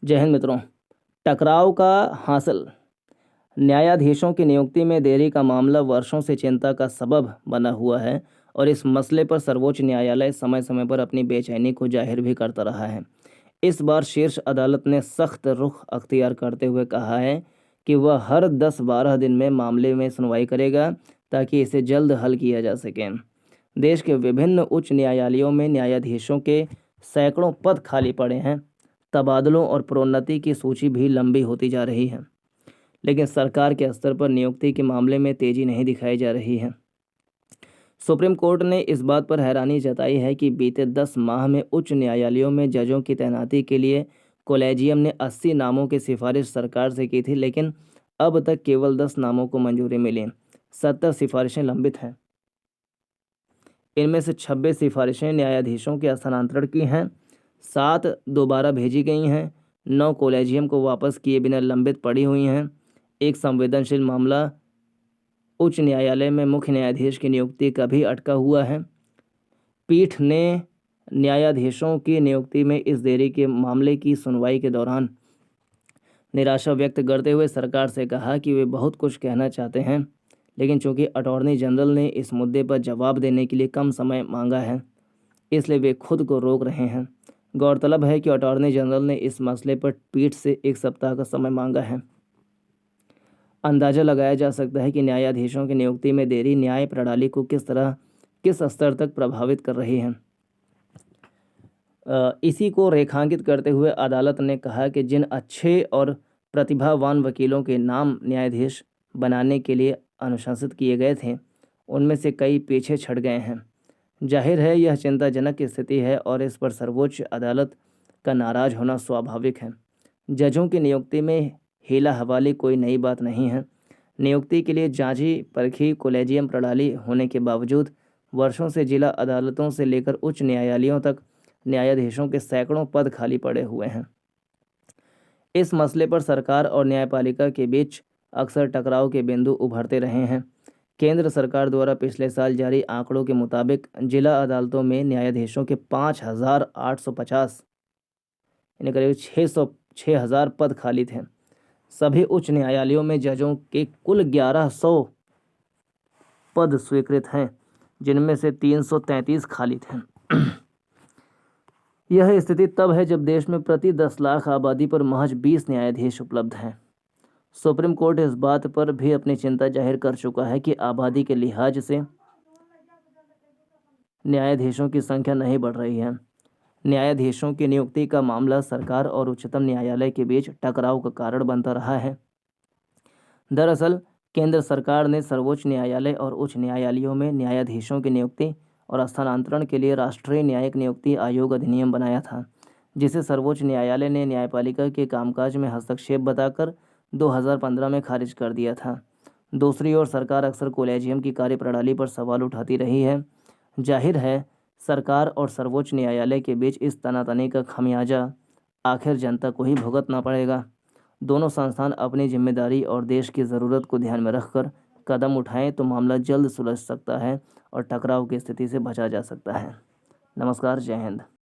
जय हिंद मित्रों। टकराव का हासिल। न्यायाधीशों की नियुक्ति में देरी का मामला वर्षों से चिंता का सबब बना हुआ है और इस मसले पर सर्वोच्च न्यायालय समय समय पर अपनी बेचैनी को जाहिर भी करता रहा है। इस बार शीर्ष अदालत ने सख्त रुख अख्तियार करते हुए कहा है कि वह हर 10-12 दिन में मामले में सुनवाई करेगा ताकि इसे जल्द हल किया जा सके। देश के विभिन्न उच्च न्यायालयों में न्यायाधीशों के सैकड़ों पद खाली पड़े हैं। तबादलों और प्रोन्नति की सूची भी लंबी होती जा रही है, लेकिन सरकार के स्तर पर नियुक्ति के मामले में तेजी नहीं दिखाई जा रही है। सुप्रीम कोर्ट ने इस बात पर हैरानी जताई है कि बीते 10 माह में उच्च न्यायालयों में जजों की तैनाती के लिए कॉलेजियम ने 80 नामों की सिफारिश सरकार से की थी, लेकिन अब तक केवल 10 नामों को मंजूरी मिली। 70 सिफारिशें लंबित हैं। इनमें से 26 सिफारिशें न्यायाधीशों के स्थानांतरण की हैं, 7 दोबारा भेजी गई हैं, 9 कॉलेजियम को वापस किए बिना लंबित पड़ी हुई हैं। एक संवेदनशील मामला उच्च न्यायालय में मुख्य न्यायाधीश की नियुक्ति का भी अटका हुआ है। पीठ ने न्यायाधीशों की नियुक्ति में इस देरी के मामले की सुनवाई के दौरान निराशा व्यक्त करते हुए सरकार से कहा कि वे बहुत कुछ कहना चाहते हैं, लेकिन चूंकि अटॉर्नी जनरल ने इस मुद्दे पर जवाब देने के लिए कम समय मांगा है, इसलिए वे खुद को रोक रहे हैं। गौरतलब है कि अटॉर्नी जनरल ने इस मसले पर पीठ से 1 सप्ताह का समय मांगा है। अंदाजा लगाया जा सकता है कि न्यायाधीशों की नियुक्ति में देरी न्याय प्रणाली को किस स्तर तक प्रभावित कर रही है। इसी को रेखांकित करते हुए अदालत ने कहा कि जिन अच्छे और प्रतिभावान वकीलों के नाम न्यायाधीश बनाने के लिए अनुशंसित किए गए थे, उनमें से कई पीछे छूट गए हैं। जाहिर है यह चिंताजनक स्थिति है और इस पर सर्वोच्च अदालत का नाराज होना स्वाभाविक है। जजों की नियुक्ति में हीला हवाली कोई नई बात नहीं है। नियुक्ति के लिए जांची परखी कॉलेजियम प्रणाली होने के बावजूद वर्षों से जिला अदालतों से लेकर उच्च न्यायालयों तक न्यायाधीशों के सैकड़ों पद खाली पड़े हुए हैं। इस मसले पर सरकार और न्यायपालिका के बीच अक्सर टकराव के बिंदु उभरते रहे हैं। केंद्र सरकार द्वारा पिछले साल जारी आंकड़ों के मुताबिक जिला अदालतों में न्यायाधीशों के 5,850 यानी करीब 6,000 पद खाली थे। सभी उच्च न्यायालयों में जजों के कुल 1100 पद स्वीकृत हैं, जिनमें से 333 खाली थे। यह स्थिति तब है जब देश में प्रति 10 लाख आबादी पर महज 20 न्यायाधीश उपलब्ध हैं। सुप्रीम कोर्ट इस बात पर भी अपनी चिंता जाहिर कर चुका है कि आबादी के लिहाज से न्यायाधीशों की संख्या नहीं बढ़ रही है। न्यायाधीशों की नियुक्ति का मामला सरकार और उच्चतम न्यायालय के बीच टकराव का कारण बनता रहा है। दरअसल केंद्र सरकार ने सर्वोच्च न्यायालय और उच्च न्यायालयों में न्यायाधीशों की नियुक्ति और स्थानांतरण के लिए राष्ट्रीय न्यायिक नियुक्ति आयोग अधिनियम बनाया था, जिसे सर्वोच्च न्यायालय ने न्यायपालिका के कामकाज में हस्तक्षेप बताकर 2015 में खारिज कर दिया था। दूसरी ओर सरकार अक्सर कॉलेजियम की कार्यप्रणाली पर सवाल उठाती रही है। जाहिर है सरकार और सर्वोच्च न्यायालय के बीच इस तनातनी का खमियाजा आखिर जनता को ही भुगतना पड़ेगा। दोनों संस्थान अपनी जिम्मेदारी और देश की ज़रूरत को ध्यान में रखकर कदम उठाएं तो मामला जल्द सुलझ सकता है और टकराव की स्थिति से बचा जा सकता है। नमस्कार, जय हिंद।